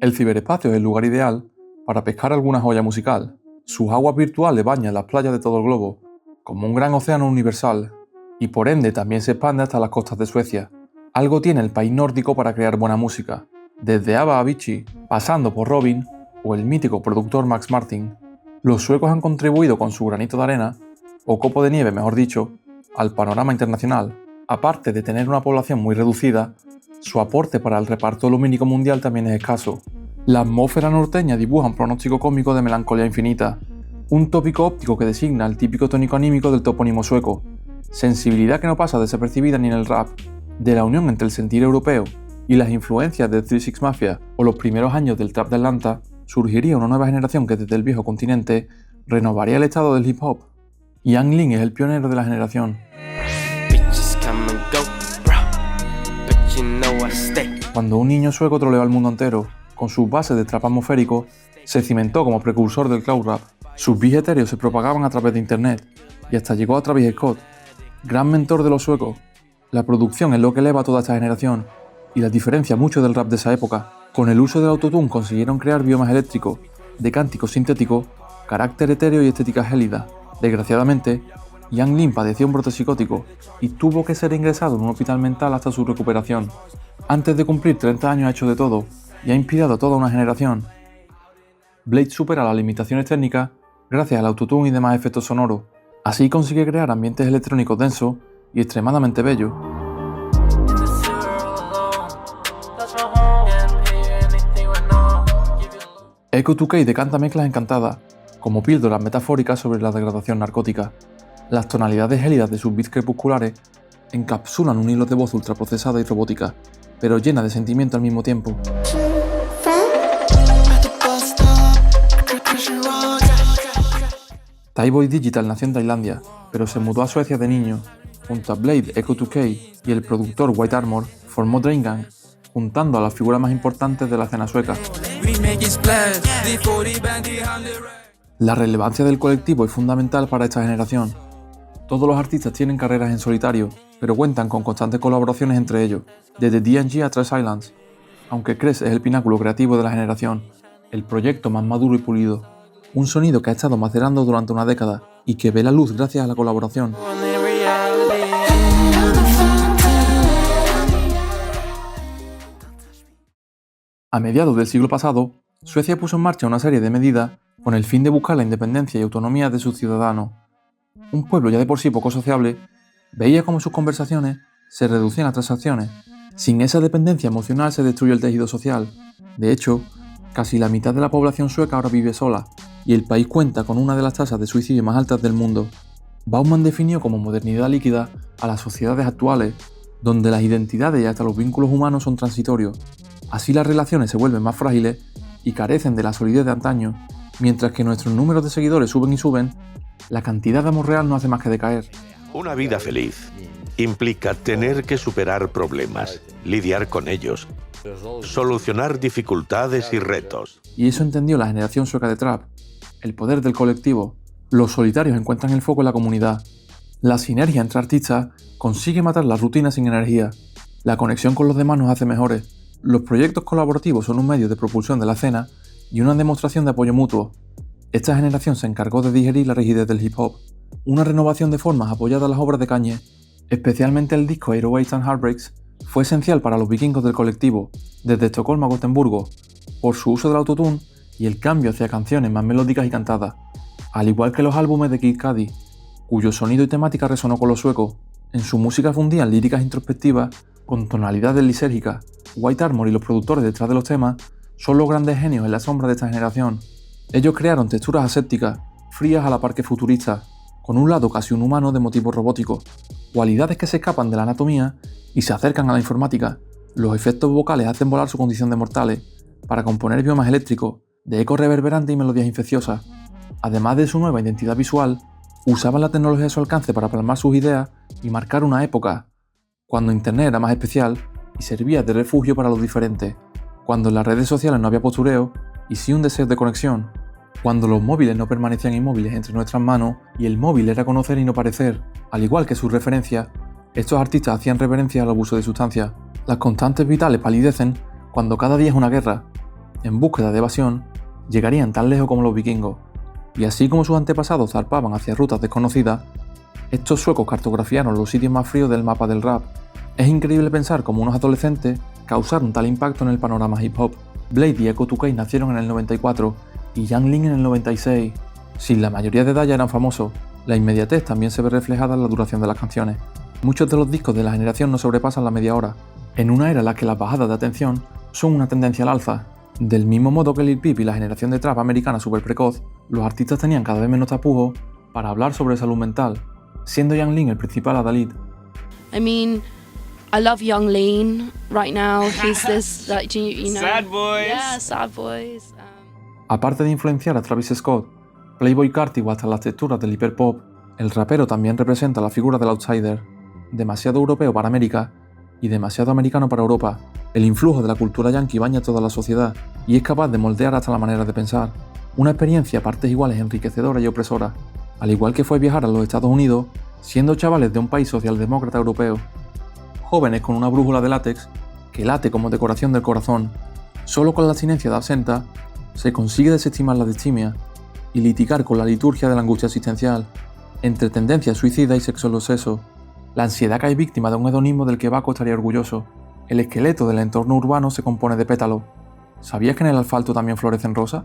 El ciberespacio es el lugar ideal para pescar alguna joya musical. Sus aguas virtuales bañan las playas de todo el globo, como un gran océano universal, y por ende también se expande hasta las costas de Suecia. Algo tiene el país nórdico para crear buena música, desde ABBA a Avicii, pasando por Robin o el mítico productor Max Martin. Los suecos han contribuido con su granito de arena, o copo de nieve mejor dicho, al panorama internacional. Aparte de tener una población muy reducida, su aporte para el reparto lumínico mundial también es escaso. La atmósfera norteña dibuja un pronóstico cómico de melancolía infinita, un tópico óptico que designa el típico tónico anímico del topónimo sueco, sensibilidad que no pasa desapercibida ni en el rap. De la unión entre el sentir europeo y las influencias de 3 6 Mafia o los primeros años del trap de Atlanta, surgiría una nueva generación que desde el viejo continente renovaría el estado del hip hop. Yang Lean es el pionero de la generación. Cuando un niño sueco troleó al mundo entero, con sus bases de trap atmosférico, se cimentó como precursor del cloud rap. Sus beats etéreos se propagaban a través de internet, y hasta llegó a Travis Scott, gran mentor de los suecos. La producción es lo que eleva a toda esta generación, y las diferencia mucho del rap de esa época. Con el uso del autotune consiguieron crear biomas eléctricos, de cánticos sintéticos, carácter etéreo y estética gélida. Desgraciadamente, Yang Lean padeció un brote psicótico y tuvo que ser ingresado en un hospital mental hasta su recuperación. Antes de cumplir 30 años ha hecho de todo y ha inspirado a toda una generación. Blade supera las limitaciones técnicas gracias al autotune y demás efectos sonoros. Así consigue crear ambientes electrónicos densos y extremadamente bellos. Echo 2K decanta mezclas encantadas, como píldoras metafóricas sobre la degradación narcótica. Las tonalidades gélidas de sus beats crepusculares encapsulan un hilo de voz ultraprocesada y robótica, pero llena de sentimiento al mismo tiempo. Thaiboy Digital nació en Tailandia, pero se mudó a Suecia de niño. Junto a Blade, Echo 2K y el productor White Armor, formó Drain Gang, juntando a las figuras más importantes de la escena sueca. La relevancia del colectivo es fundamental para esta generación. Todos los artistas tienen carreras en solitario, pero cuentan con constantes colaboraciones entre ellos, desde D&G a 3 Islands. Aunque Crest es el pináculo creativo de la generación, el proyecto más maduro y pulido. Un sonido que ha estado macerando durante una década y que ve la luz gracias a la colaboración. A mediados del siglo pasado, Suecia puso en marcha una serie de medidas con el fin de buscar la independencia y autonomía de sus ciudadanos. Un pueblo ya de por sí poco sociable veía cómo sus conversaciones se reducían a transacciones. Sin esa dependencia emocional se destruye el tejido social. De hecho, casi la mitad de la población sueca ahora vive sola, y el país cuenta con una de las tasas de suicidio más altas del mundo. Bauman definió como modernidad líquida a las sociedades actuales, donde las identidades y hasta los vínculos humanos son transitorios. Así las relaciones se vuelven más frágiles y carecen de la solidez de antaño. Mientras que nuestros números de seguidores suben y suben, la cantidad de amor real no hace más que decaer. Una vida feliz implica tener que superar problemas, lidiar con ellos, solucionar dificultades y retos. Y eso entendió la generación sueca de trap, el poder del colectivo. Los solitarios encuentran el foco en la comunidad. La sinergia entre artistas consigue matar la rutina sin energía. La conexión con los demás nos hace mejores. Los proyectos colaborativos son un medio de propulsión de la escena y una demostración de apoyo mutuo. Esta generación se encargó de digerir la rigidez del hip hop, una renovación de formas apoyada en las obras de Kanye, especialmente el disco 808s and Heartbreaks, fue esencial para los vikingos del colectivo, desde Estocolmo a Gotemburgo, por su uso del autotune y el cambio hacia canciones más melódicas y cantadas, al igual que los álbumes de Kid Cudi, cuyo sonido y temática resonó con los suecos. En su música fundían líricas introspectivas con tonalidades lisérgicas. White Armor y los productores detrás de los temas son los grandes genios en la sombra de esta generación. Ellos crearon texturas asépticas, frías a la par que futuristas, con un lado casi inhumano de motivos robóticos, cualidades que se escapan de la anatomía y se acercan a la informática. Los efectos vocales hacen volar su condición de mortales para componer biomas eléctricos, de eco reverberante y melodías infecciosas. Además de su nueva identidad visual, usaban la tecnología a su alcance para plasmar sus ideas y marcar una época, cuando Internet era más especial y servía de refugio para los diferentes, cuando en las redes sociales no había postureo y sí un deseo de conexión, cuando los móviles no permanecían inmóviles entre nuestras manos y el móvil era conocer y no parecer. Al igual que sus referencias, estos artistas hacían reverencia al abuso de sustancias. Las constantes vitales palidecen cuando cada día es una guerra. en búsqueda de evasión, llegarían tan lejos como los vikingos, y así como sus antepasados zarpaban hacia rutas desconocidas, estos suecos cartografiaron los sitios más fríos del mapa del rap. Es increíble pensar cómo unos adolescentes causaron tal impacto en el panorama hip hop. Blade y Echo 2K nacieron en el 94 y Yang Lin en el 96. Si la mayoría de edad ya eran famosos, la inmediatez también se ve reflejada en la duración de las canciones. Muchos de los discos de la generación no sobrepasan la media hora, en una era en la que las bajadas de atención son una tendencia al alza. Del mismo modo que Lil Peep y la generación de trap americana super precoz, los artistas tenían cada vez menos tapujos para hablar sobre salud mental, siendo Yang Lin el principal adalid. I mean, I love Young Lean right now. He's this, like, you know. Sad Boys. Yeah, Sad Boys. Aparte de influenciar a Travis Scott, Playboi Carti o hasta las texturas del hiperpop, el rapero también representa la figura del outsider, demasiado europeo para América y demasiado americano para Europa. El influjo de la cultura yankee baña toda la sociedad y es capaz de moldear hasta la manera de pensar. Una experiencia a partes iguales enriquecedora y opresora, al igual que fue viajar a los Estados Unidos siendo chavales de un país socialdemócrata europeo. Jóvenes con una brújula de látex que late como decoración del corazón. Solo con la abstinencia de absenta se consigue desestimar la distimia y litigar con la liturgia de la angustia existencial, entre tendencias suicidas y sexo en los sesos. La ansiedad cae víctima de un hedonismo del que Baco estaría orgulloso. El esqueleto del entorno urbano se compone de pétalos. ¿Sabías que en el asfalto también florecen rosas?